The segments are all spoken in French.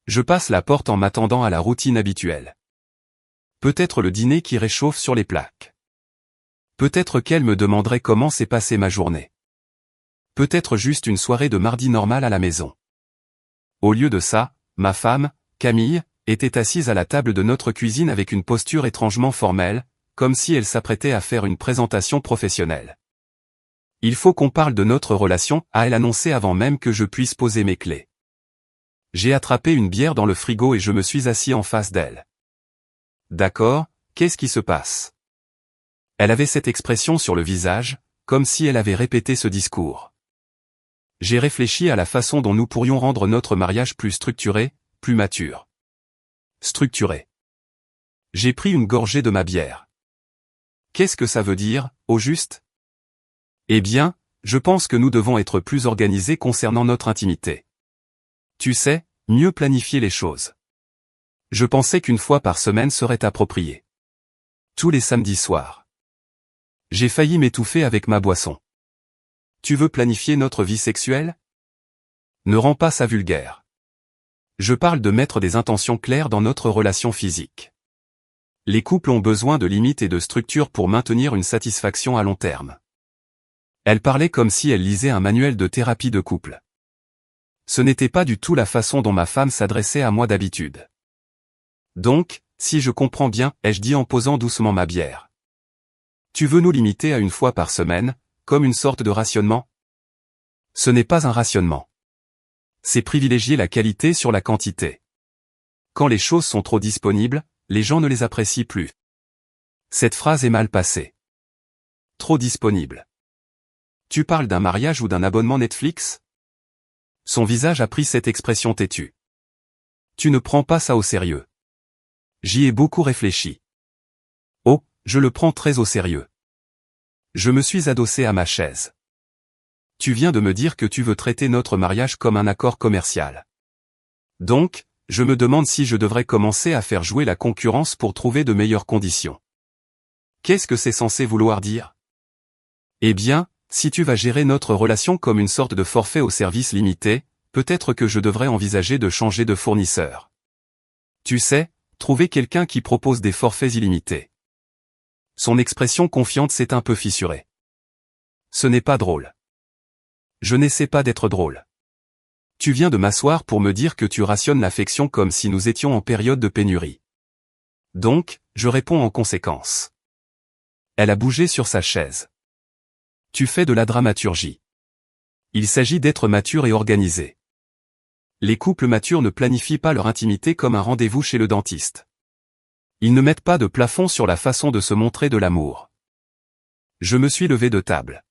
Je passe la porte en m'attendant à la routine habituelle. Peut-être le dîner qui réchauffe sur les plaques. Peut-être qu'elle me demanderait comment s'est passée ma journée. Peut-être juste une soirée de mardi normale à la maison. Au lieu de ça, ma femme, Camille, était assise à la table de notre cuisine avec une posture étrangement formelle, comme si elle s'apprêtait à faire une présentation professionnelle. Il faut qu'on parle de notre relation, a-t-elle annoncé avant même que je puisse poser mes clés. J'ai attrapé une bière dans le frigo et je me suis assis en face d'elle. D'accord, qu'est-ce qui se passe? Elle avait cette expression sur le visage, comme si elle avait répété ce discours. J'ai réfléchi à la façon dont nous pourrions rendre notre mariage plus structuré, plus mature. Structuré. J'ai pris une gorgée de ma bière. Qu'est-ce que ça veut dire, au juste? Eh bien, je pense que nous devons être plus organisés concernant notre intimité. Tu sais, mieux planifier les choses. Je pensais qu'une fois par semaine serait approprié. Tous les samedis soirs. J'ai failli m'étouffer avec ma boisson. Tu veux planifier notre vie sexuelle? Ne rends pas ça vulgaire. Je parle de mettre des intentions claires dans notre relation physique. Les couples ont besoin de limites et de structures pour maintenir une satisfaction à long terme. Elle parlait comme si elle lisait un manuel de thérapie de couple. Ce n'était pas du tout la façon dont ma femme s'adressait à moi d'habitude. Donc, si je comprends bien, ai-je dit en posant doucement ma bière. Tu veux nous limiter à une fois par semaine, comme une sorte de rationnement? Ce n'est pas un rationnement. C'est privilégier la qualité sur la quantité. Quand les choses sont trop disponibles, les gens ne les apprécient plus. Cette phrase est mal passée. Trop disponible. Tu parles d'un mariage ou d'un abonnement Netflix? Son visage a pris cette expression têtue. Tu ne prends pas ça au sérieux. J'y ai beaucoup réfléchi. Oh, je le prends très au sérieux. Je me suis adossé à ma chaise. Tu viens de me dire que tu veux traiter notre mariage comme un accord commercial. Donc, je me demande si je devrais commencer à faire jouer la concurrence pour trouver de meilleures conditions. Qu'est-ce que c'est censé vouloir dire? Eh bien, si tu vas gérer notre relation comme une sorte de forfait au service limité, peut-être que je devrais envisager de changer de fournisseur. Tu sais, trouver quelqu'un qui propose des forfaits illimités. Son expression confiante s'est un peu fissurée. Ce n'est pas drôle. Je n'essaie pas d'être drôle. Tu viens de m'asseoir pour me dire que tu rationnes l'affection comme si nous étions en période de pénurie. Donc, je réponds en conséquence. Elle a bougé sur sa chaise. Tu fais de la dramaturgie. Il s'agit d'être mature et organisé. Les couples matures ne planifient pas leur intimité comme un rendez-vous chez le dentiste. Ils ne mettent pas de plafond sur la façon de se montrer de l'amour. Je me suis levé de table.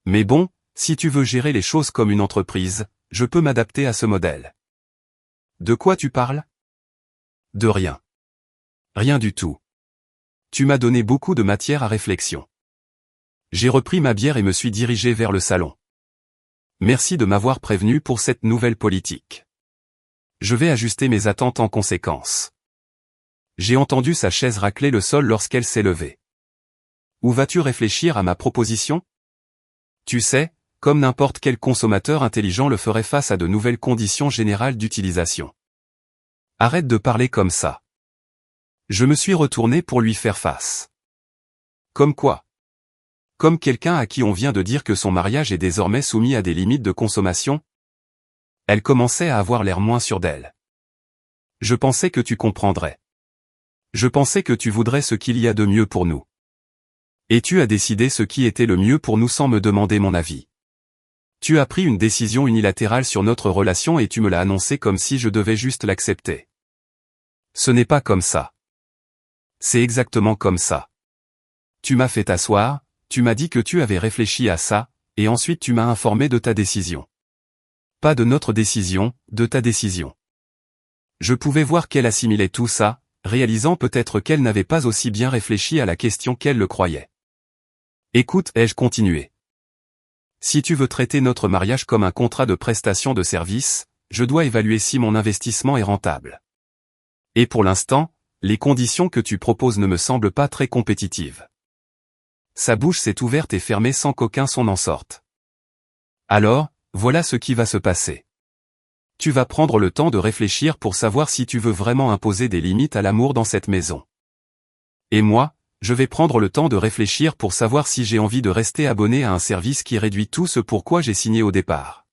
Mais bon, si tu veux gérer les choses comme une entreprise, je peux m'adapter à ce modèle. De quoi tu parles? De rien. Rien du tout. Tu m'as donné beaucoup de matière à réflexion. J'ai repris ma bière et me suis dirigé vers le salon. Merci de m'avoir prévenu pour cette nouvelle politique. Je vais ajuster mes attentes en conséquence. J'ai entendu sa chaise racler le sol lorsqu'elle s'est levée. Où vas-tu réfléchir à ma proposition? Tu sais, comme n'importe quel consommateur intelligent le ferait face à de nouvelles conditions générales d'utilisation. Arrête de parler comme ça. Je me suis retourné pour lui faire face. Comme quoi? Comme quelqu'un à qui on vient de dire que son mariage est désormais soumis à des limites de consommation? Elle commençait à avoir l'air moins sûre d'elle. Je pensais que tu comprendrais. Je pensais que tu voudrais ce qu'il y a de mieux pour nous. Et tu as décidé ce qui était le mieux pour nous sans me demander mon avis. Tu as pris une décision unilatérale sur notre relation et tu me l'as annoncé comme si je devais juste l'accepter. Ce n'est pas comme ça. C'est exactement comme ça. Tu m'as fait t'asseoir, tu m'as dit que tu avais réfléchi à ça, et ensuite tu m'as informé de ta décision. Pas de notre décision, de ta décision. Je pouvais voir qu'elle assimilait tout ça, réalisant peut-être qu'elle n'avait pas aussi bien réfléchi à la question qu'elle le croyait. Écoute, ai-je continué. Si tu veux traiter notre mariage comme un contrat de prestation de service, je dois évaluer si mon investissement est rentable. Et pour l'instant, les conditions que tu proposes ne me semblent pas très compétitives. Sa bouche s'est ouverte et fermée sans qu'aucun son n'en sorte. Alors, voilà ce qui va se passer. Tu vas prendre le temps de réfléchir pour savoir si tu veux vraiment imposer des limites à l'amour dans cette maison. Et moi, je vais prendre le temps de réfléchir pour savoir si j'ai envie de rester abonné à un service qui réduit tout ce pourquoi j'ai signé au départ.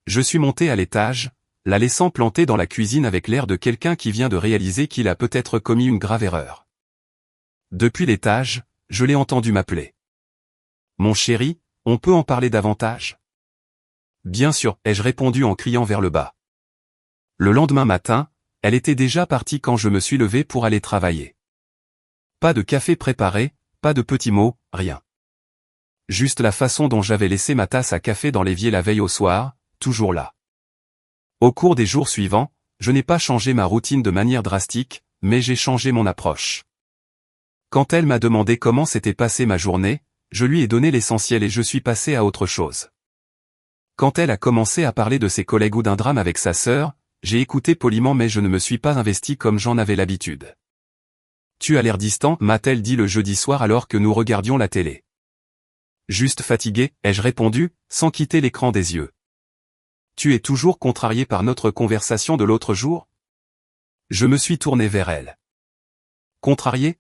Je suis monté à l'étage, la laissant plantée dans la cuisine avec l'air de quelqu'un qui vient de réaliser qu'il a peut-être commis une grave erreur. Depuis l'étage, je l'ai entendu m'appeler. Mon chéri, on peut en parler davantage? Bien sûr, ai-je répondu en criant vers le bas. Le lendemain matin, elle était déjà partie quand je me suis levé pour aller travailler. Pas de café préparé, pas de petits mots, rien. Juste la façon dont j'avais laissé ma tasse à café dans l'évier la veille au soir, toujours là. Au cours des jours suivants, je n'ai pas changé ma routine de manière drastique, mais j'ai changé mon approche. Quand elle m'a demandé comment s'était passée ma journée, je lui ai donné l'essentiel et je suis passé à autre chose. Quand elle a commencé à parler de ses collègues ou d'un drame avec sa sœur, j'ai écouté poliment mais je ne me suis pas investi comme j'en avais l'habitude. Tu as l'air distant, m'a-t-elle dit le jeudi soir alors que nous regardions la télé. Juste fatigué, ai-je répondu, sans quitter l'écran des yeux. Tu es toujours contrarié par notre conversation de l'autre jour? Je me suis tourné vers elle. Contrarié?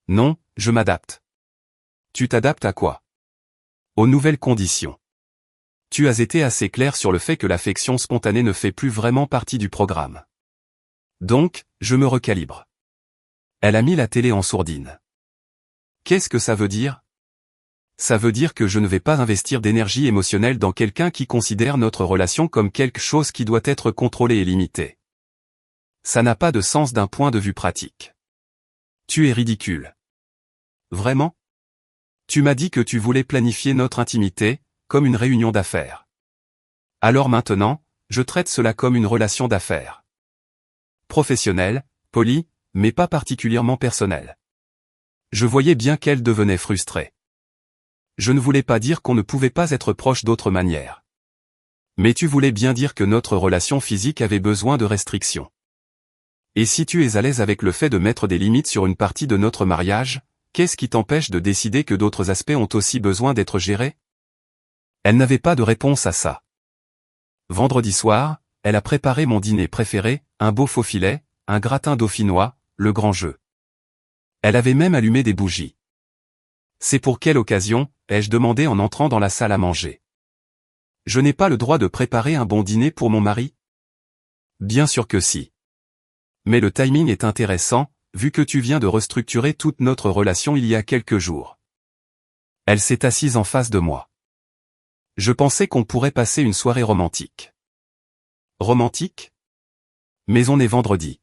Non, je m'adapte. Tu t'adaptes à quoi? Aux nouvelles conditions. Tu as été assez clair sur le fait que l'affection spontanée ne fait plus vraiment partie du programme. Donc, je me recalibre. Elle a mis la télé en sourdine. Qu'est-ce que ça veut dire? Ça veut dire que je ne vais pas investir d'énergie émotionnelle dans quelqu'un qui considère notre relation comme quelque chose qui doit être contrôlé et limité. Ça n'a pas de sens d'un point de vue pratique. Tu es ridicule. Vraiment? Tu m'as dit que tu voulais planifier notre intimité, comme une réunion d'affaires. Alors maintenant, je traite cela comme une relation d'affaires. Professionnelle, polie, mais pas particulièrement personnelle. Je voyais bien qu'elle devenait frustrée. Je ne voulais pas dire qu'on ne pouvait pas être proche d'autre manière. Mais tu voulais bien dire que notre relation physique avait besoin de restrictions. Et si tu es à l'aise avec le fait de mettre des limites sur une partie de notre mariage, qu'est-ce qui t'empêche de décider que d'autres aspects ont aussi besoin d'être gérés? Elle n'avait pas de réponse à ça. Vendredi soir, elle a préparé mon dîner préféré, un beau faux filet, un gratin dauphinois, le grand jeu. Elle avait même allumé des bougies. C'est pour quelle occasion, ai-je demandé en entrant dans la salle à manger. Je n'ai pas le droit de préparer un bon dîner pour mon mari? Bien sûr que si. Mais le timing est intéressant, vu que tu viens de restructurer toute notre relation il y a quelques jours. Elle s'est assise en face de moi. Je pensais qu'on pourrait passer une soirée romantique. Romantique? Mais on est vendredi.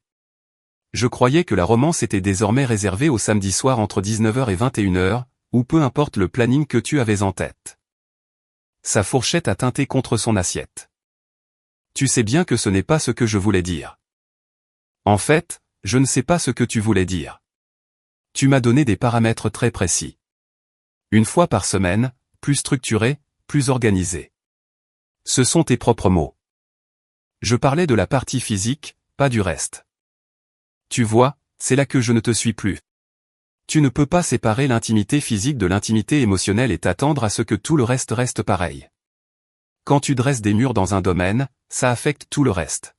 Je croyais que la romance était désormais réservée au samedi soir entre 19h et 21h, ou peu importe le planning que tu avais en tête. Sa fourchette a teinté contre son assiette. Tu sais bien que ce n'est pas ce que je voulais dire. En fait, je ne sais pas ce que tu voulais dire. Tu m'as donné des paramètres très précis. Une fois par semaine, plus structuré, plus organisé. Ce sont tes propres mots. Je parlais de la partie physique, pas du reste. Tu vois, c'est là que je ne te suis plus. Tu ne peux pas séparer l'intimité physique de l'intimité émotionnelle et t'attendre à ce que tout le reste reste pareil. Quand tu dresses des murs dans un domaine, ça affecte tout le reste.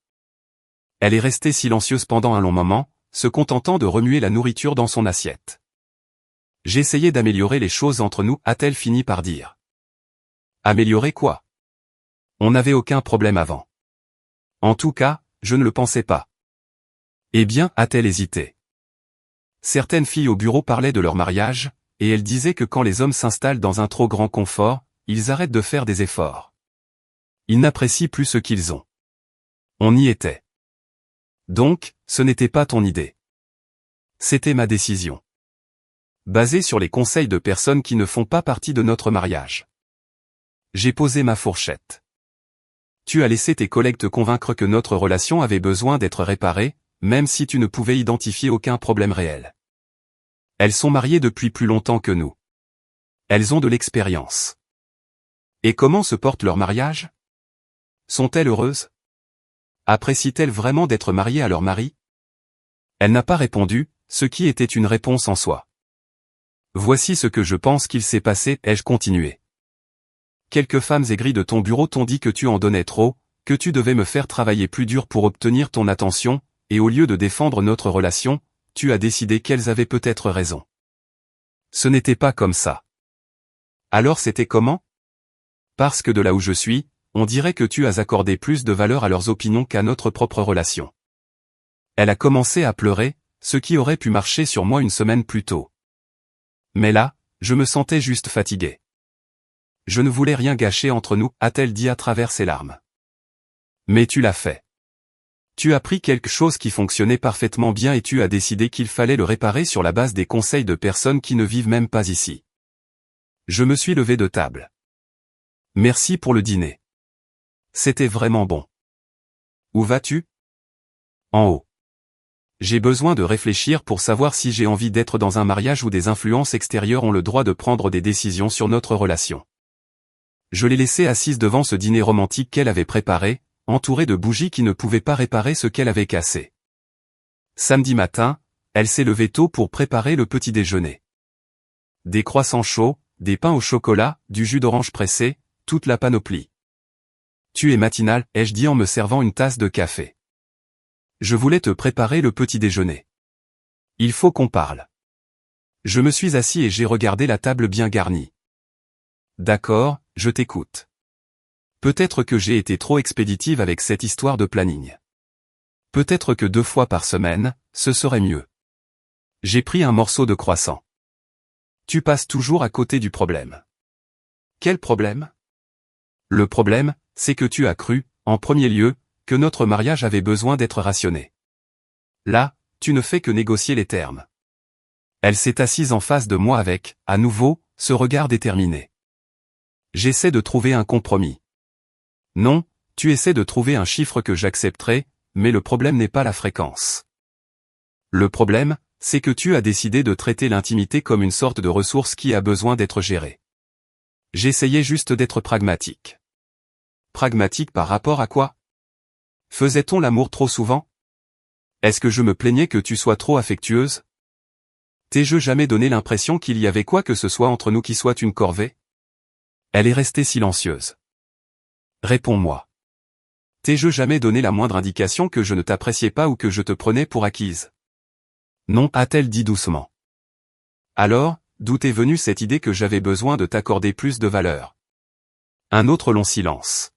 Elle est restée silencieuse pendant un long moment, se contentant de remuer la nourriture dans son assiette. J'essayais d'améliorer les choses entre nous, a-t-elle fini par dire. Améliorer quoi? On n'avait aucun problème avant. En tout cas, je ne le pensais pas. Eh bien, a-t-elle hésité? Certaines filles au bureau parlaient de leur mariage, et elles disaient que quand les hommes s'installent dans un trop grand confort, ils arrêtent de faire des efforts. Ils n'apprécient plus ce qu'ils ont. On y était. Donc, ce n'était pas ton idée. C'était ma décision. Basée sur les conseils de personnes qui ne font pas partie de notre mariage. J'ai posé ma fourchette. Tu as laissé tes collègues te convaincre que notre relation avait besoin d'être réparée, même si tu ne pouvais identifier aucun problème réel. Elles sont mariées depuis plus longtemps que nous. Elles ont de l'expérience. Et comment se porte leur mariage? Sont-elles heureuses? Apprécient-elles vraiment d'être mariées à leur mari? Elle n'a pas répondu, ce qui était une réponse en soi. Voici ce que je pense qu'il s'est passé, ai-je continué. Quelques femmes aigries de ton bureau t'ont dit que tu en donnais trop, que tu devais me faire travailler plus dur pour obtenir ton attention, et au lieu de défendre notre relation, tu as décidé qu'elles avaient peut-être raison. Ce n'était pas comme ça. Alors c'était comment? Parce que de là où je suis, on dirait que tu as accordé plus de valeur à leurs opinions qu'à notre propre relation. Elle a commencé à pleurer, ce qui aurait pu marcher sur moi une semaine plus tôt. Mais là, je me sentais juste fatigué. Je ne voulais rien gâcher entre nous, a-t-elle dit à travers ses larmes. Mais tu l'as fait. Tu as pris quelque chose qui fonctionnait parfaitement bien et tu as décidé qu'il fallait le réparer sur la base des conseils de personnes qui ne vivent même pas ici. Je me suis levé de table. Merci pour le dîner. C'était vraiment bon. Où vas-tu? En haut. J'ai besoin de réfléchir pour savoir si j'ai envie d'être dans un mariage où des influences extérieures ont le droit de prendre des décisions sur notre relation. Je l'ai laissée assise devant ce dîner romantique qu'elle avait préparé, entourée de bougies qui ne pouvaient pas réparer ce qu'elle avait cassé. Samedi matin, elle s'est levée tôt pour préparer le petit déjeuner. Des croissants chauds, des pains au chocolat, du jus d'orange pressé, toute la panoplie. Tu es matinale, ai-je dit en me servant une tasse de café. Je voulais te préparer le petit déjeuner. Il faut qu'on parle. Je me suis assis et j'ai regardé la table bien garnie. D'accord, je t'écoute. Peut-être que j'ai été trop expéditive avec cette histoire de planning. Peut-être que 2 fois par semaine, ce serait mieux. J'ai pris un morceau de croissant. Tu passes toujours à côté du problème. Quel problème? Le problème, c'est que tu as cru, en premier lieu, que notre mariage avait besoin d'être rationné. Là, tu ne fais que négocier les termes. Elle s'est assise en face de moi avec, à nouveau, ce regard déterminé. J'essaie de trouver un compromis. Non, tu essaies de trouver un chiffre que j'accepterai, mais le problème n'est pas la fréquence. Le problème, c'est que tu as décidé de traiter l'intimité comme une sorte de ressource qui a besoin d'être gérée. J'essayais juste d'être pragmatique. Pragmatique par rapport à quoi? Faisait-on l'amour trop souvent? Est-ce que je me plaignais que tu sois trop affectueuse? T'ai-je jamais donné l'impression qu'il y avait quoi que ce soit entre nous qui soit une corvée? Elle est restée silencieuse. Réponds-moi. T'ai-je jamais donné la moindre indication que je ne t'appréciais pas ou que je te prenais pour acquise? Non, a-t-elle dit doucement. Alors, d'où est venue cette idée que j'avais besoin de t'accorder plus de valeur? Un autre long silence.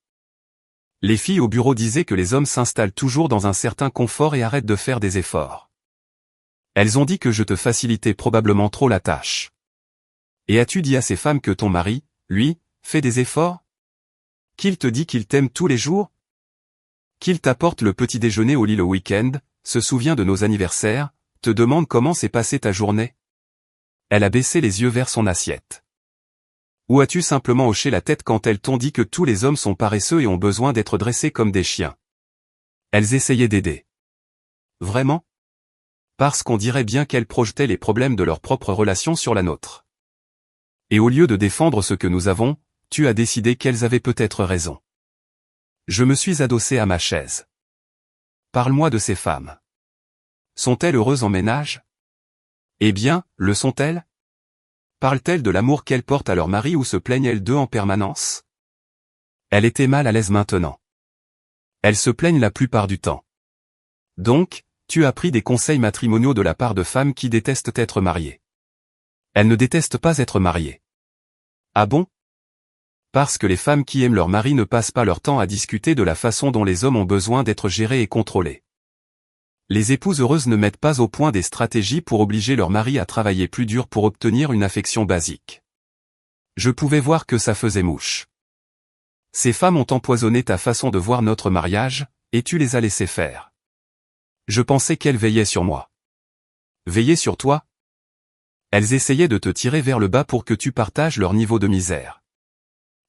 Les filles au bureau disaient que les hommes s'installent toujours dans un certain confort et arrêtent de faire des efforts. Elles ont dit que je te facilitais probablement trop la tâche. Et as-tu dit à ces femmes que ton mari, lui, fait des efforts? Qu'il te dit qu'il t'aime tous les jours? Qu'il t'apporte le petit déjeuner au lit le week-end, se souvient de nos anniversaires, te demande comment s'est passée ta journée? Elle a baissé les yeux vers son assiette. Ou as-tu simplement hoché la tête quand elles t'ont dit que tous les hommes sont paresseux et ont besoin d'être dressés comme des chiens? Elles essayaient d'aider. Vraiment? Parce qu'on dirait bien qu'elles projetaient les problèmes de leur propre relation sur la nôtre. Et au lieu de défendre ce que nous avons, tu as décidé qu'elles avaient peut-être raison. Je me suis adossé à ma chaise. Parle-moi de ces femmes. Sont-elles heureuses en ménage? Eh bien, le sont-elles? Parlent-elles de l'amour qu'elles portent à leur mari ou se plaignent-elles d'eux en permanence? Elle était mal à l'aise maintenant. Elles se plaignent la plupart du temps. Donc, tu as pris des conseils matrimoniaux de la part de femmes qui détestent être mariées. Elles ne détestent pas être mariées. Ah bon? Parce que les femmes qui aiment leur mari ne passent pas leur temps à discuter de la façon dont les hommes ont besoin d'être gérés et contrôlés. Les épouses heureuses ne mettent pas au point des stratégies pour obliger leur mari à travailler plus dur pour obtenir une affection basique. Je pouvais voir que ça faisait mouche. Ces femmes ont empoisonné ta façon de voir notre mariage, et tu les as laissées faire. Je pensais qu'elles veillaient sur moi. Veiller sur toi? Elles essayaient de te tirer vers le bas pour que tu partages leur niveau de misère.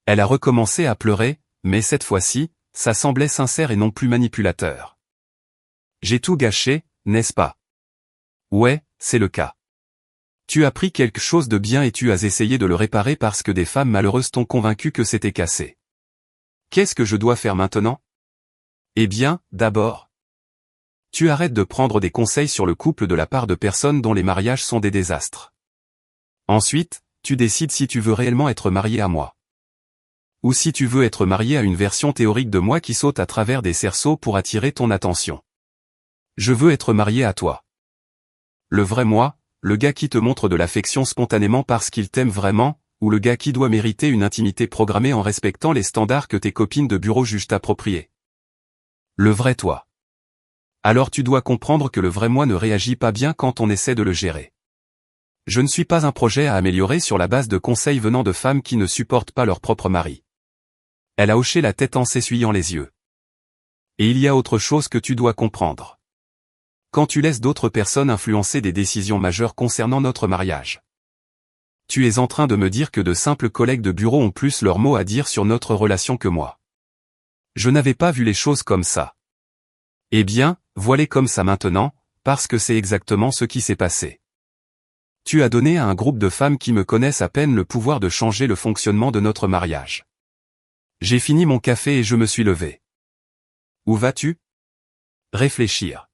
Elle a recommencé à pleurer, mais cette fois-ci, ça semblait sincère et non plus manipulateur. J'ai tout gâché, n'est-ce pas? Ouais, c'est le cas. Tu as pris quelque chose de bien et tu as essayé de le réparer parce que des femmes malheureuses t'ont convaincu que c'était cassé. Qu'est-ce que je dois faire maintenant? Eh bien, d'abord, tu arrêtes de prendre des conseils sur le couple de la part de personnes dont les mariages sont des désastres. Ensuite, tu décides si tu veux réellement être marié à moi. Ou si tu veux être marié à une version théorique de moi qui saute à travers des cerceaux pour attirer ton attention. Je veux être marié à toi. Le vrai moi, le gars qui te montre de l'affection spontanément parce qu'il t'aime vraiment, ou le gars qui doit mériter une intimité programmée en respectant les standards que tes copines de bureau jugent appropriés. Le vrai toi. Alors tu dois comprendre que le vrai moi ne réagit pas bien quand on essaie de le gérer. Je ne suis pas un projet à améliorer sur la base de conseils venant de femmes qui ne supportent pas leur propre mari. Elle a hoché la tête en s'essuyant les yeux. Et il y a autre chose que tu dois comprendre. Quand tu laisses d'autres personnes influencer des décisions majeures concernant notre mariage. Tu es en train de me dire que de simples collègues de bureau ont plus leur mot à dire sur notre relation que moi. Je n'avais pas vu les choses comme ça. Eh bien, voilà comme ça maintenant, parce que c'est exactement ce qui s'est passé. Tu as donné à un groupe de femmes qui me connaissent à peine le pouvoir de changer le fonctionnement de notre mariage. J'ai fini mon café et je me suis levé. Où vas-tu? Réfléchir.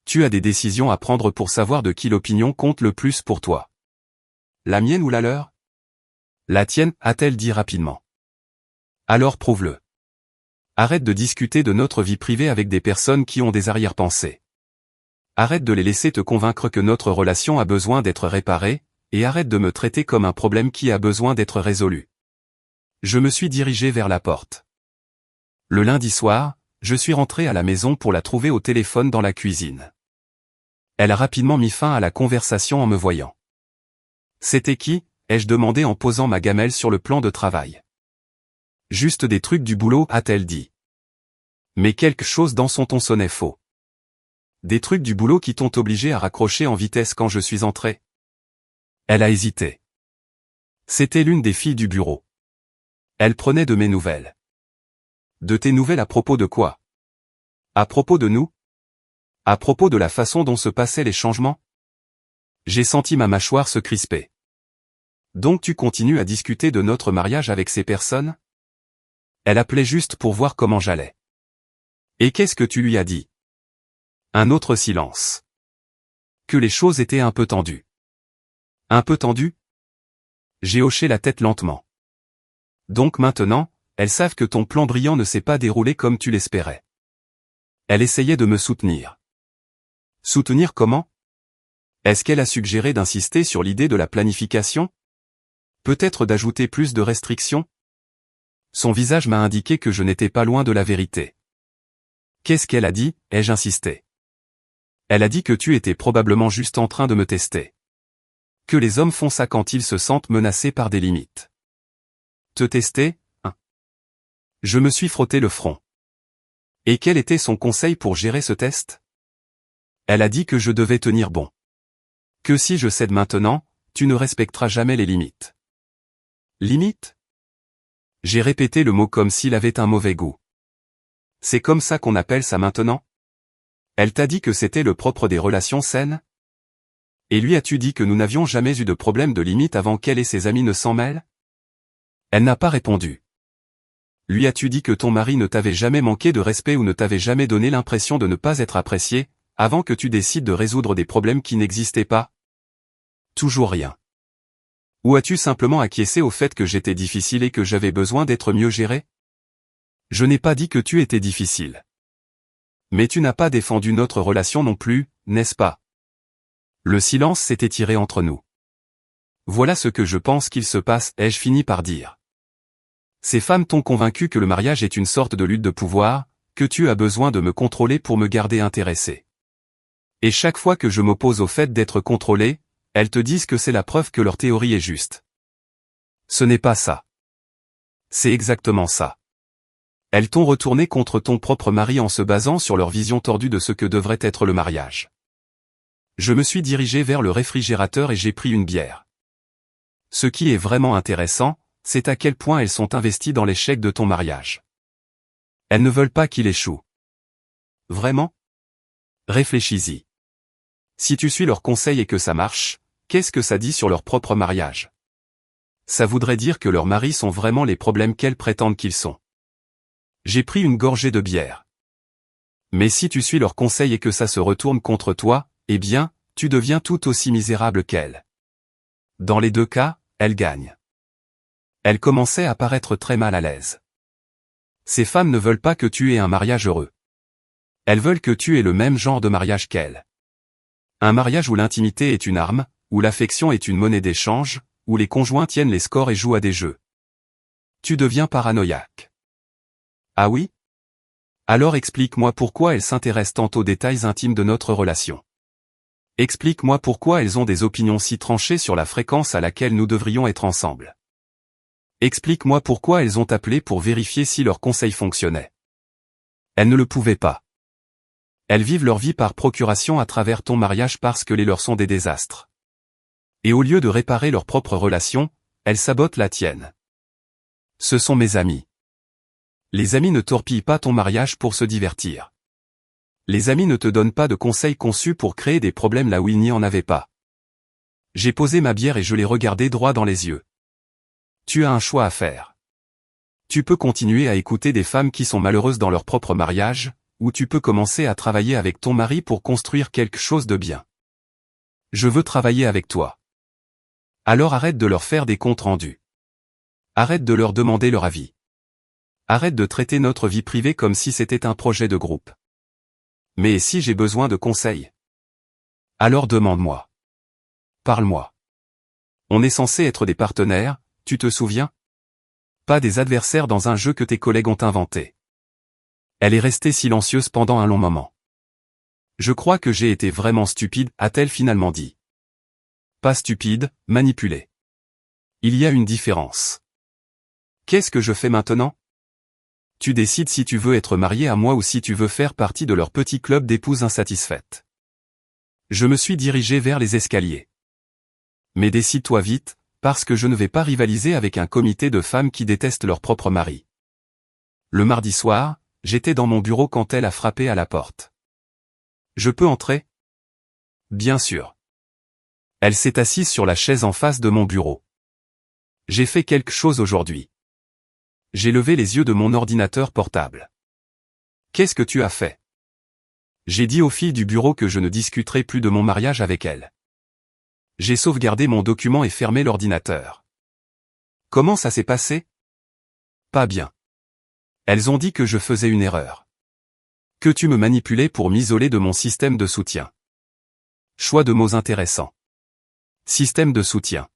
Tu as des décisions à prendre pour savoir de qui l'opinion compte le plus pour toi. La mienne ou la leur? La tienne, a-t-elle dit rapidement. Alors prouve-le. Arrête de discuter de notre vie privée avec des personnes qui ont des arrière-pensées. Arrête de les laisser te convaincre que notre relation a besoin d'être réparée, et arrête de me traiter comme un problème qui a besoin d'être résolu. Je me suis dirigé vers la porte. Le lundi soir, je suis rentré à la maison pour la trouver au téléphone dans la cuisine. Elle a rapidement mis fin à la conversation en me voyant. C'était qui? Ai-je demandé en posant ma gamelle sur le plan de travail. Juste des trucs du boulot, a-t-elle dit. Mais quelque chose dans son ton sonnait faux. Des trucs du boulot qui t'ont obligé à raccrocher en vitesse quand je suis entré. Elle a hésité. C'était l'une des filles du bureau. Elle prenait de mes nouvelles. De tes nouvelles à propos de quoi? À propos de nous? À propos de la façon dont se passaient les changements? J'ai senti ma mâchoire se crisper. Donc tu continues à discuter de notre mariage avec ces personnes? Elle appelait juste pour voir comment j'allais. Et qu'est-ce que tu lui as dit? Un autre silence. Que les choses étaient un peu tendues. Un peu tendues? J'ai hoché la tête lentement. Donc maintenant, elles savent que ton plan brillant ne s'est pas déroulé comme tu l'espérais. Elle essayait de me soutenir. Soutenir comment? Est-ce qu'elle a suggéré d'insister sur l'idée de la planification? Peut-être d'ajouter plus de restrictions? Son visage m'a indiqué que je n'étais pas loin de la vérité. Qu'est-ce qu'elle a dit? Ai-je insisté. Elle a dit que tu étais probablement juste en train de me tester. Que les hommes font ça quand ils se sentent menacés par des limites. Te tester, hein? Je me suis frotté le front. Et quel était son conseil pour gérer ce test? Elle a dit que je devais tenir bon. Que si je cède maintenant, tu ne respecteras jamais les limites. Limites? J'ai répété le mot comme s'il avait un mauvais goût. C'est comme ça qu'on appelle ça maintenant? Elle t'a dit que c'était le propre des relations saines? Et lui as-tu dit que nous n'avions jamais eu de problème de limite avant qu'elle et ses amis ne s'en mêlent? Elle n'a pas répondu. Lui as-tu dit que ton mari ne t'avait jamais manqué de respect ou ne t'avait jamais donné l'impression de ne pas être apprécié, avant que tu décides de résoudre des problèmes qui n'existaient pas? Toujours rien. Ou as-tu simplement acquiescé au fait que j'étais difficile et que j'avais besoin d'être mieux géré? Je n'ai pas dit que tu étais difficile. Mais tu n'as pas défendu notre relation non plus, n'est-ce pas? Le silence s'est étiré entre nous. Voilà ce que je pense qu'il se passe, ai-je fini par dire. Ces femmes t'ont convaincu que le mariage est une sorte de lutte de pouvoir, que tu as besoin de me contrôler pour me garder intéressé. Et chaque fois que je m'oppose au fait d'être contrôlé, elles te disent que c'est la preuve que leur théorie est juste. Ce n'est pas ça. C'est exactement ça. Elles t'ont retourné contre ton propre mari en se basant sur leur vision tordue de ce que devrait être le mariage. Je me suis dirigé vers le réfrigérateur et j'ai pris une bière. Ce qui est vraiment intéressant, c'est à quel point elles sont investies dans l'échec de ton mariage. Elles ne veulent pas qu'il échoue. Vraiment? Réfléchis-y. Si tu suis leurs conseils et que ça marche, qu'est-ce que ça dit sur leur propre mariage? Ça voudrait dire que leurs maris sont vraiment les problèmes qu'elles prétendent qu'ils sont. J'ai pris une gorgée de bière. Mais si tu suis leurs conseils et que ça se retourne contre toi, eh bien, tu deviens tout aussi misérable qu'elles. Dans les deux cas, elles gagnent. Elle commençait à paraître très mal à l'aise. Ces femmes ne veulent pas que tu aies un mariage heureux. Elles veulent que tu aies le même genre de mariage qu'elles. Un mariage où l'intimité est une arme, où l'affection est une monnaie d'échange, où les conjoints tiennent les scores et jouent à des jeux. Tu deviens paranoïaque. Ah oui? Alors explique-moi pourquoi elles s'intéressent tant aux détails intimes de notre relation. Explique-moi pourquoi elles ont des opinions si tranchées sur la fréquence à laquelle nous devrions être ensemble. Explique-moi pourquoi elles ont appelé pour vérifier si leur conseil fonctionnait. Elles ne le pouvaient pas. Elles vivent leur vie par procuration à travers ton mariage parce que les leurs sont des désastres. Et au lieu de réparer leur propre relation, elles sabotent la tienne. Ce sont mes amis. Les amis ne torpillent pas ton mariage pour se divertir. Les amis ne te donnent pas de conseils conçus pour créer des problèmes là où il n'y en avait pas. J'ai posé ma bière et je l'ai regardé droit dans les yeux. Tu as un choix à faire. Tu peux continuer à écouter des femmes qui sont malheureuses dans leur propre mariage, ou tu peux commencer à travailler avec ton mari pour construire quelque chose de bien. Je veux travailler avec toi. Alors arrête de leur faire des comptes rendus. Arrête de leur demander leur avis. Arrête de traiter notre vie privée comme si c'était un projet de groupe. Mais si j'ai besoin de conseils? Alors demande-moi. Parle-moi. On est censé être des partenaires, tu te souviens? Pas des adversaires dans un jeu que tes collègues ont inventé. Elle est restée silencieuse pendant un long moment. Je crois que j'ai été vraiment stupide, a-t-elle finalement dit. Pas stupide, manipulée. Il y a une différence. Qu'est-ce que je fais maintenant? Tu décides si tu veux être marié à moi ou si tu veux faire partie de leur petit club d'épouses insatisfaites. Je me suis dirigé vers les escaliers. Mais décide-toi vite, parce que je ne vais pas rivaliser avec un comité de femmes qui détestent leur propre mari. Le mardi soir, j'étais dans mon bureau quand elle a frappé à la porte. Je peux entrer? Bien sûr. Elle s'est assise sur la chaise en face de mon bureau. J'ai fait quelque chose aujourd'hui. J'ai levé les yeux de mon ordinateur portable. Qu'est-ce que tu as fait? J'ai dit aux filles du bureau que je ne discuterai plus de mon mariage avec elles. J'ai sauvegardé mon document et fermé l'ordinateur. Comment ça s'est passé? Pas bien. Elles ont dit que je faisais une erreur. Que tu me manipulais pour m'isoler de mon système de soutien. Choix de mots intéressants. Système de soutien.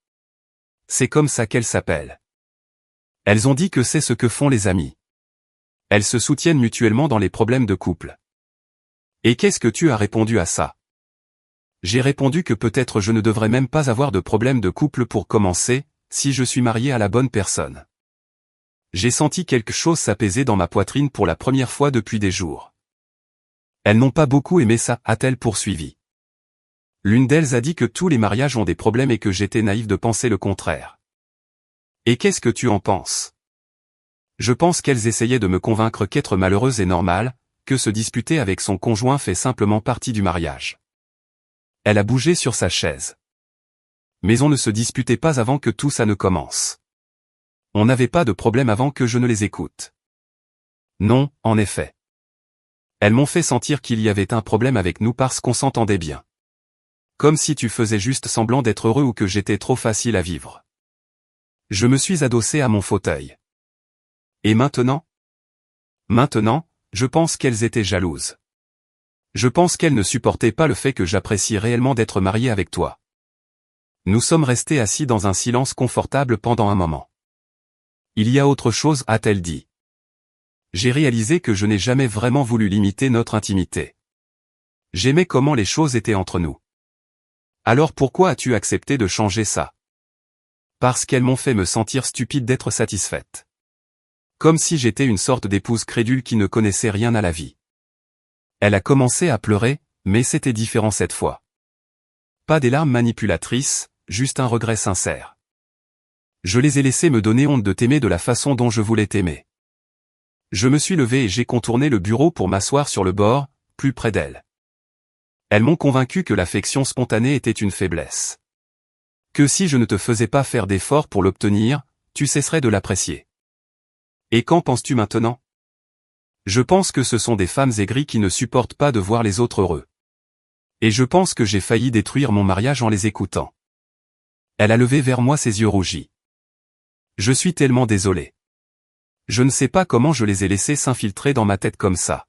C'est comme ça qu'elles s'appellent. Elles ont dit que c'est ce que font les amis. Elles se soutiennent mutuellement dans les problèmes de couple. Et qu'est-ce que tu as répondu à ça? J'ai répondu que peut-être je ne devrais même pas avoir de problème de couple pour commencer, si je suis marié à la bonne personne. J'ai senti quelque chose s'apaiser dans ma poitrine pour la première fois depuis des jours. Elles n'ont pas beaucoup aimé ça, a-t-elle poursuivi. L'une d'elles a dit que tous les mariages ont des problèmes et que j'étais naïf de penser le contraire. Et qu'est-ce que tu en penses? Je pense qu'elles essayaient de me convaincre qu'être malheureuse est normal, que se disputer avec son conjoint fait simplement partie du mariage. Elle a bougé sur sa chaise. Mais on ne se disputait pas avant que tout ça ne commence. On n'avait pas de problème avant que je ne les écoute. Non, en effet. Elles m'ont fait sentir qu'il y avait un problème avec nous parce qu'on s'entendait bien. Comme si tu faisais juste semblant d'être heureux ou que j'étais trop facile à vivre. Je me suis adossé à mon fauteuil. Et maintenant? Maintenant, je pense qu'elles étaient jalouses. Je pense qu'elles ne supportaient pas le fait que j'apprécie réellement d'être marié avec toi. Nous sommes restés assis dans un silence confortable pendant un moment. Il y a autre chose, a-t-elle dit. J'ai réalisé que je n'ai jamais vraiment voulu limiter notre intimité. J'aimais comment les choses étaient entre nous. Alors pourquoi as-tu accepté de changer ça? Parce qu'elles m'ont fait me sentir stupide d'être satisfaite. Comme si j'étais une sorte d'épouse crédule qui ne connaissait rien à la vie. Elle a commencé à pleurer, mais c'était différent cette fois. Pas des larmes manipulatrices, juste un regret sincère. Je les ai laissées me donner honte de t'aimer de la façon dont je voulais t'aimer. Je me suis levé et j'ai contourné le bureau pour m'asseoir sur le bord, plus près d'elle. Elles m'ont convaincu que l'affection spontanée était une faiblesse. Que si je ne te faisais pas faire d'efforts pour l'obtenir, tu cesserais de l'apprécier. Et qu'en penses-tu maintenant? Je pense que ce sont des femmes aigries qui ne supportent pas de voir les autres heureux. Et je pense que j'ai failli détruire mon mariage en les écoutant. Elle a levé vers moi ses yeux rougis. Je suis tellement désolé. Je ne sais pas comment je les ai laissées s'infiltrer dans ma tête comme ça.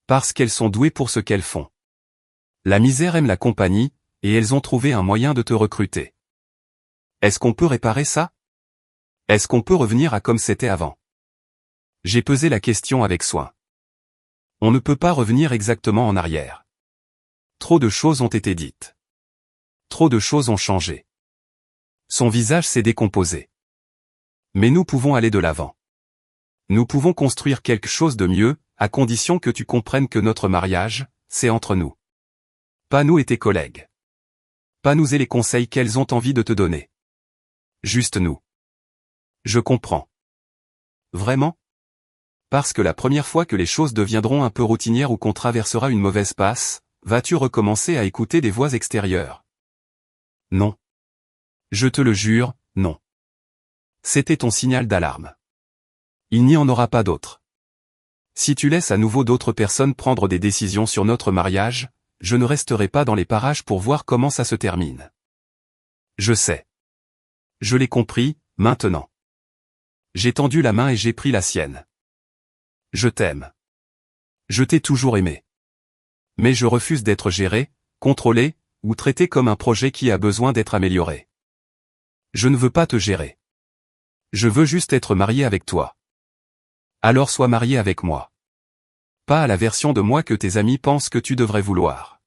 Parce qu'elles sont douées pour ce qu'elles font. La misère aime la compagnie, et elles ont trouvé un moyen de te recruter. Est-ce qu'on peut réparer ça? Est-ce qu'on peut revenir à comme c'était avant? J'ai pesé la question avec soin. On ne peut pas revenir exactement en arrière. Trop de choses ont été dites. Trop de choses ont changé. Son visage s'est décomposé. Mais nous pouvons aller de l'avant. Nous pouvons construire quelque chose de mieux, à condition que tu comprennes que notre mariage, c'est entre nous. Pas nous et tes collègues. Pas nous et les conseils qu'elles ont envie de te donner. Juste nous. Je comprends. Vraiment? Parce que la première fois que les choses deviendront un peu routinières ou qu'on traversera une mauvaise passe, vas-tu recommencer à écouter des voix extérieures? Non. Je te le jure, non. C'était ton signal d'alarme. Il n'y en aura pas d'autre. Si tu laisses à nouveau d'autres personnes prendre des décisions sur notre mariage, je ne resterai pas dans les parages pour voir comment ça se termine. Je sais. Je l'ai compris, maintenant. J'ai tendu la main et j'ai pris la sienne. Je t'aime. Je t'ai toujours aimé. Mais je refuse d'être géré, contrôlé, ou traité comme un projet qui a besoin d'être amélioré. Je ne veux pas te gérer. Je veux juste être marié avec toi. Alors sois marié avec moi. Pas à la version de moi que tes amis pensent que tu devrais vouloir.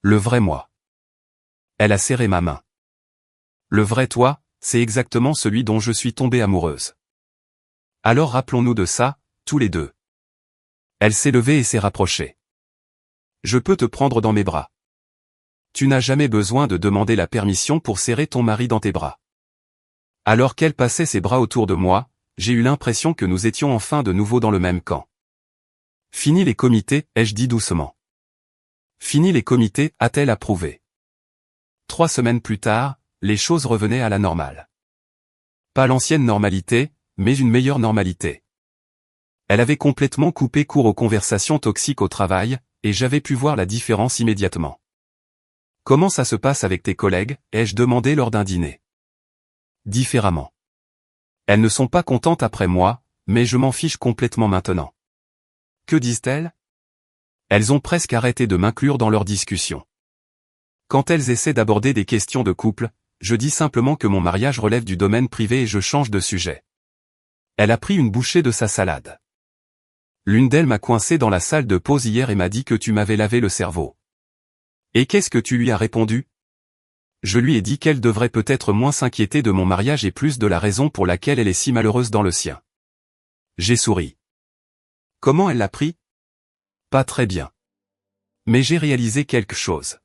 Le vrai moi. Elle a serré ma main. Le vrai toi, c'est exactement celui dont je suis tombée amoureuse. Alors rappelons-nous de ça, tous les deux. Elle s'est levée et s'est rapprochée. Je peux te prendre dans mes bras. Tu n'as jamais besoin de demander la permission pour serrer ton mari dans tes bras. Alors qu'elle passait ses bras autour de moi, j'ai eu l'impression que nous étions enfin de nouveau dans le même camp. Fini les comités, ai-je dit doucement. Fini les comités, a-t-elle approuvé. 3 semaines plus tard, les choses revenaient à la normale. Pas l'ancienne normalité, mais une meilleure normalité. Elle avait complètement coupé court aux conversations toxiques au travail, et j'avais pu voir la différence immédiatement. Comment ça se passe avec tes collègues, ai-je demandé lors d'un dîner. Différemment. Elles ne sont pas contentes après moi, mais je m'en fiche complètement maintenant. Que disent-elles? Elles ont presque arrêté de m'inclure dans leurs discussions. Quand elles essaient d'aborder des questions de couple, je dis simplement que mon mariage relève du domaine privé et je change de sujet. Elle a pris une bouchée de sa salade. L'une d'elles m'a coincé dans la salle de pause hier et m'a dit que tu m'avais lavé le cerveau. Et qu'est-ce que tu lui as répondu? Je lui ai dit qu'elle devrait peut-être moins s'inquiéter de mon mariage et plus de la raison pour laquelle elle est si malheureuse dans le sien. J'ai souri. Comment elle l'a pris? Pas très bien. Mais j'ai réalisé quelque chose.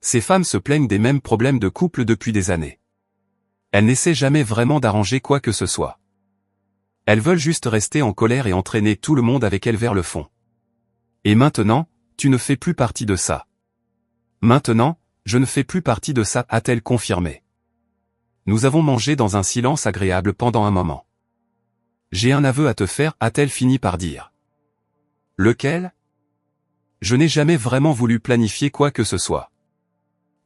Ces femmes se plaignent des mêmes problèmes de couple depuis des années. Elles n'essaient jamais vraiment d'arranger quoi que ce soit. Elles veulent juste rester en colère et entraîner tout le monde avec elles vers le fond. Et maintenant, tu ne fais plus partie de ça. Maintenant, je ne fais plus partie de ça, a-t-elle confirmé. Nous avons mangé dans un silence agréable pendant un moment. J'ai un aveu à te faire, a-t-elle fini par dire. Lequel? Je n'ai jamais vraiment voulu planifier quoi que ce soit.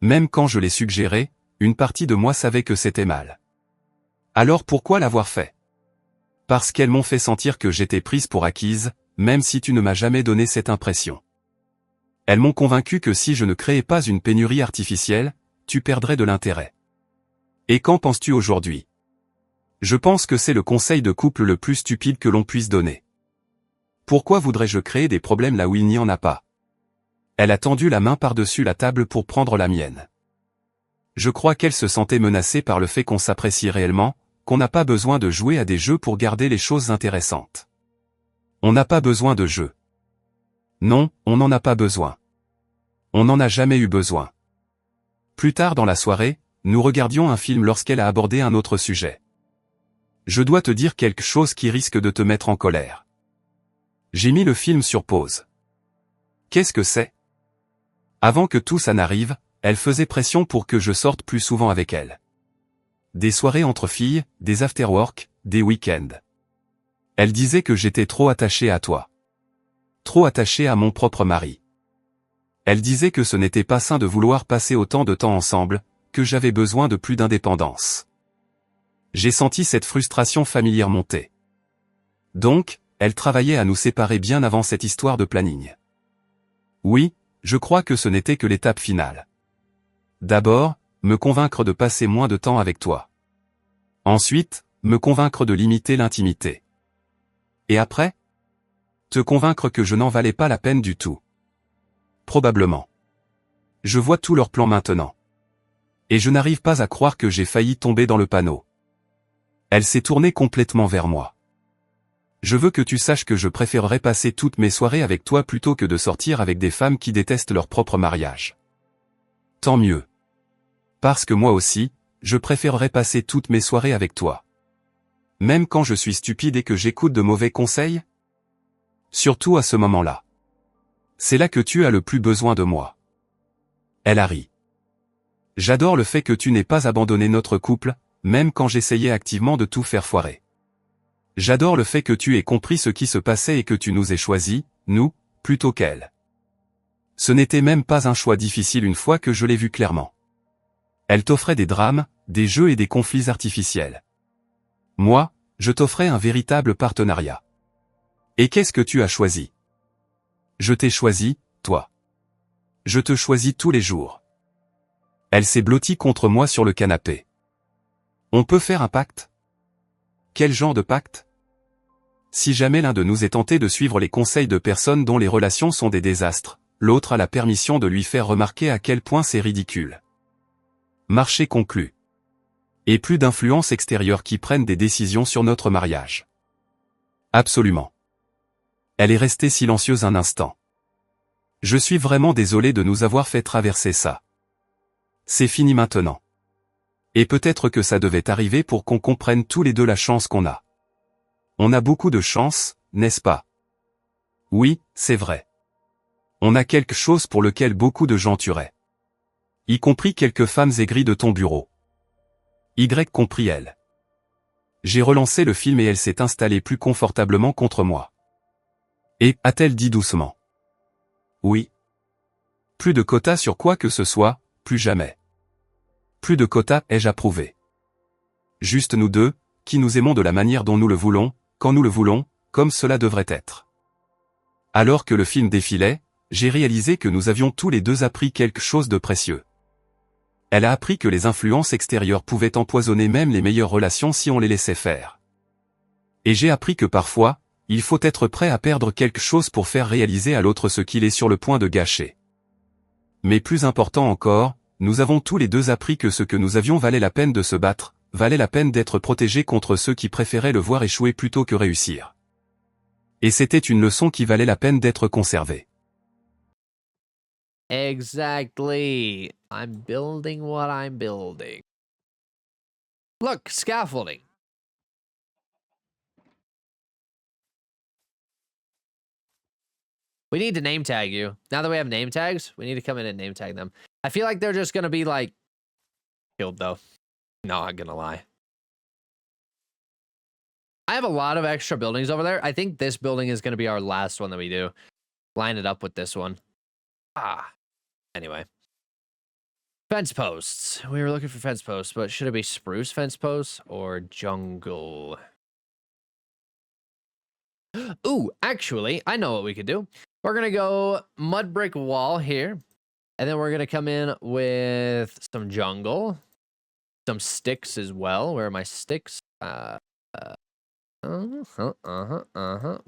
Même quand je l'ai suggéré, une partie de moi savait que c'était mal. Alors pourquoi l'avoir fait? Parce qu'elles m'ont fait sentir que j'étais prise pour acquise, même si tu ne m'as jamais donné cette impression. Elles m'ont convaincu que si je ne créais pas une pénurie artificielle, tu perdrais de l'intérêt. Et qu'en penses-tu aujourd'hui? Je pense que c'est le conseil de couple le plus stupide que l'on puisse donner. Pourquoi voudrais-je créer des problèmes là où il n'y en a pas? Elle a tendu la main par-dessus la table pour prendre la mienne. Je crois qu'elle se sentait menacée par le fait qu'on s'apprécie réellement, qu'on n'a pas besoin de jouer à des jeux pour garder les choses intéressantes. On n'a pas besoin de jeux. Non, on n'en a pas besoin. On n'en a jamais eu besoin. Plus tard dans la soirée, nous regardions un film lorsqu'elle a abordé un autre sujet. Je dois te dire quelque chose qui risque de te mettre en colère. J'ai mis le film sur pause. Qu'est-ce que c'est? Avant que tout ça n'arrive, elle faisait pression pour que je sorte plus souvent avec elle. Des soirées entre filles, des after-work, des week-ends. Elle disait que j'étais trop attaché à toi. Trop attaché à mon propre mari. Elle disait que ce n'était pas sain de vouloir passer autant de temps ensemble, que j'avais besoin de plus d'indépendance. J'ai senti cette frustration familière monter. Donc, elle travaillait à nous séparer bien avant cette histoire de planning. Oui, je crois que ce n'était que l'étape finale. D'abord, me convaincre de passer moins de temps avec toi. Ensuite, me convaincre de limiter l'intimité. Et après? Te convaincre que je n'en valais pas la peine du tout. Probablement. Je vois tous leurs plans maintenant. Et je n'arrive pas à croire que j'ai failli tomber dans le panneau. Elle s'est tournée complètement vers moi. Je veux que tu saches que je préférerais passer toutes mes soirées avec toi plutôt que de sortir avec des femmes qui détestent leur propre mariage. Tant mieux. Parce que moi aussi, je préférerais passer toutes mes soirées avec toi. Même quand je suis stupide et que j'écoute de mauvais conseils? Surtout à ce moment-là. C'est là que tu as le plus besoin de moi. Elle a ri. J'adore le fait que tu n'aies pas abandonné notre couple, même quand j'essayais activement de tout faire foirer. J'adore le fait que tu aies compris ce qui se passait et que tu nous aies choisis, nous, plutôt qu'elle. Ce n'était même pas un choix difficile une fois que je l'ai vu clairement. Elle t'offrait des drames, des jeux et des conflits artificiels. Moi, je t'offrais un véritable partenariat. Et qu'est-ce que tu as choisi? Je t'ai choisi, toi. Je te choisis tous les jours. Elle s'est blottie contre moi sur le canapé. On peut faire un pacte? Quel genre de pacte? Si jamais l'un de nous est tenté de suivre les conseils de personnes dont les relations sont des désastres, l'autre a la permission de lui faire remarquer à quel point c'est ridicule. Marché conclu. Et plus d'influences extérieures qui prennent des décisions sur notre mariage. Absolument. Elle est restée silencieuse un instant. Je suis vraiment désolé de nous avoir fait traverser ça. C'est fini maintenant. Et peut-être que ça devait arriver pour qu'on comprenne tous les deux la chance qu'on a. On a beaucoup de chance, n'est-ce pas? Oui, c'est vrai. On a quelque chose pour lequel beaucoup de gens tueraient. Y compris quelques femmes aigries de ton bureau. Y compris elle. J'ai relancé le film et elle s'est installée plus confortablement contre moi. Et, a-t-elle dit doucement. Oui. Plus de quotas sur quoi que ce soit, plus jamais. Plus de quotas, ai-je approuvé. Juste nous deux, qui nous aimons de la manière dont nous le voulons, quand nous le voulons, comme cela devrait être. Alors que le film défilait, j'ai réalisé que nous avions tous les deux appris quelque chose de précieux. Elle a appris que les influences extérieures pouvaient empoisonner même les meilleures relations si on les laissait faire. Et j'ai appris que parfois, il faut être prêt à perdre quelque chose pour faire réaliser à l'autre ce qu'il est sur le point de gâcher. Mais plus important encore, nous avons tous les deux appris que ce que nous avions valait la peine de se battre, valait la peine d'être protégés contre ceux qui préféraient le voir échouer plutôt que réussir. Et c'était une leçon qui valait la peine d'être conservée. Exactly. I'm building what I'm building. Look, scaffolding. We need to name tag you. Now that we have name tags, we need to come in and name tag them. I feel like they're just going to be like killed though. Not gonna lie. I have a lot of extra buildings over there. I think this building is going to be our last one that we do. Line it up with this one. Anyway. Fence posts. We were looking for fence posts, but should it be spruce fence posts or jungle? Ooh, actually, I know what we could do. We're going to go mud brick wall here. And then we're going to come in with some jungle. Some sticks as well. Where are my sticks? We'll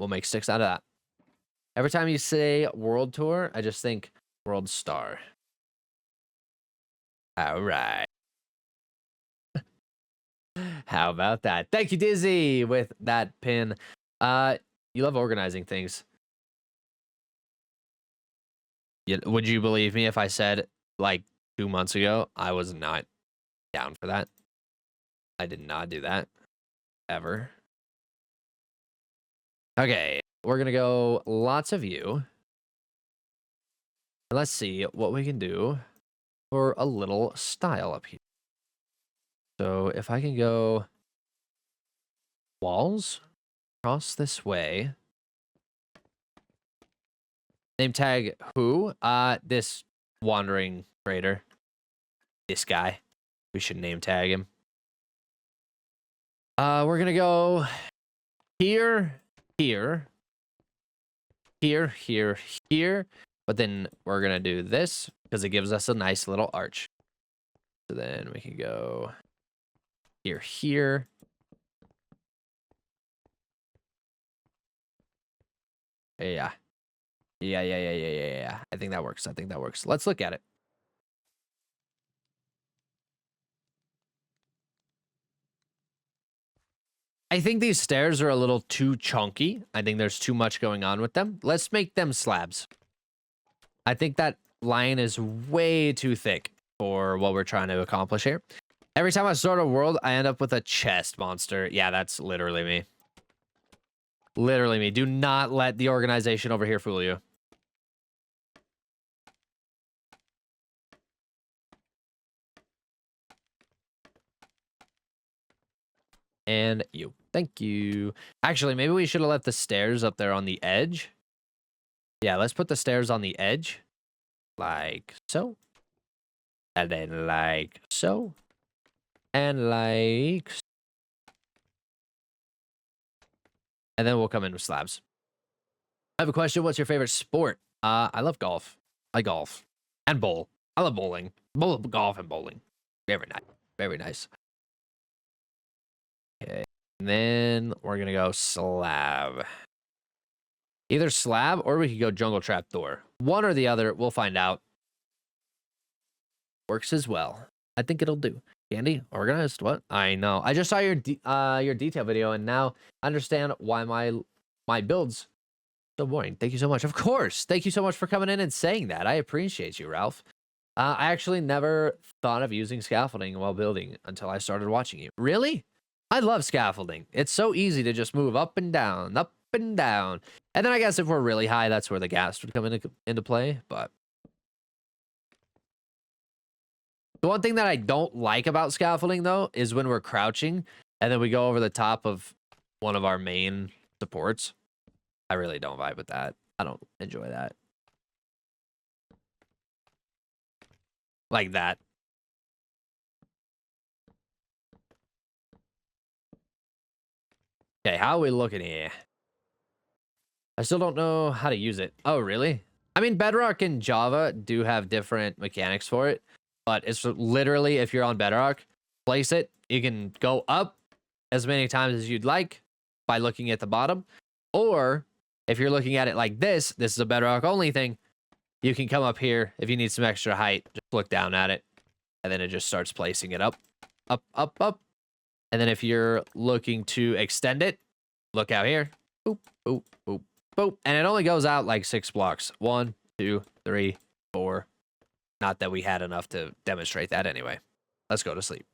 make sticks out of that. Every time you say World Tour, I just think World Star. All right. How about that? Thank you, Dizzy, with that pin. You love organizing things. Would you believe me if I said, like, 2 months ago, I was not down for that? I did not do that. Ever. Okay, we're going to go lots of you. Let's see what we can do for a little style up here. So if I can go walls across this way. Name tag who? This wandering trader. This guy. We should name tag him. We're gonna go here, here, here, here, here. But then we're gonna do this because it gives us a nice little arch. So then we can go here, here. Yeah. Yeah. I think that works. Let's look at it. I think these stairs are a little too chunky. I think there's too much going on with them. Let's make them slabs. I think that line is way too thick for what we're trying to accomplish here. Every time I start a world, I end up with a chest monster. Yeah, that's literally me. Literally me. Do not let the organization over here fool you. And you. Thank you. Actually, maybe we should have left the stairs up there on the edge. Yeah, let's put the stairs on the edge. Like so. And then like so. And like so. And then we'll come in with slabs. I have a question. What's your favorite sport? I love golf. I golf. And bowl. I love bowling. Golf and bowling. Very nice. Very nice. Okay. And then we're going to go slab. Either slab or we could go jungle trap door. One or the other. We'll find out. Works as well. I think it'll do. Candy, organized. What? I know. I just saw your detail video and now I understand why my builds so boring. Thank you so much. Of course. Thank you so much for coming in and saying that. I appreciate you, Ralph. I actually never thought of using scaffolding while building until I started watching you. Really? I love scaffolding. It's so easy to just move up and down, up and down. And then I guess if we're really high, that's where the gas would come into play. But the one thing that I don't like about scaffolding, though, is when we're crouching and then we go over the top of one of our main supports. I really don't vibe with that. I don't enjoy that. Like that. Okay, how are we looking here? I still don't know how to use it. Oh, really? I mean, Bedrock and Java do have different mechanics for it, but it's literally, if you're on Bedrock, place it. You can go up as many times as you'd like by looking at the bottom. Or if you're looking at it like this is a Bedrock only thing. You can come up here if you need some extra height. Just look down at it. And then it just starts placing it up, up, up, up. And then if you're looking to extend it, look out here. Boop, boop, boop, boop. And it only goes out like 6 blocks. 1, 2, 3, 4. Not that we had enough to demonstrate that anyway. Let's go to sleep.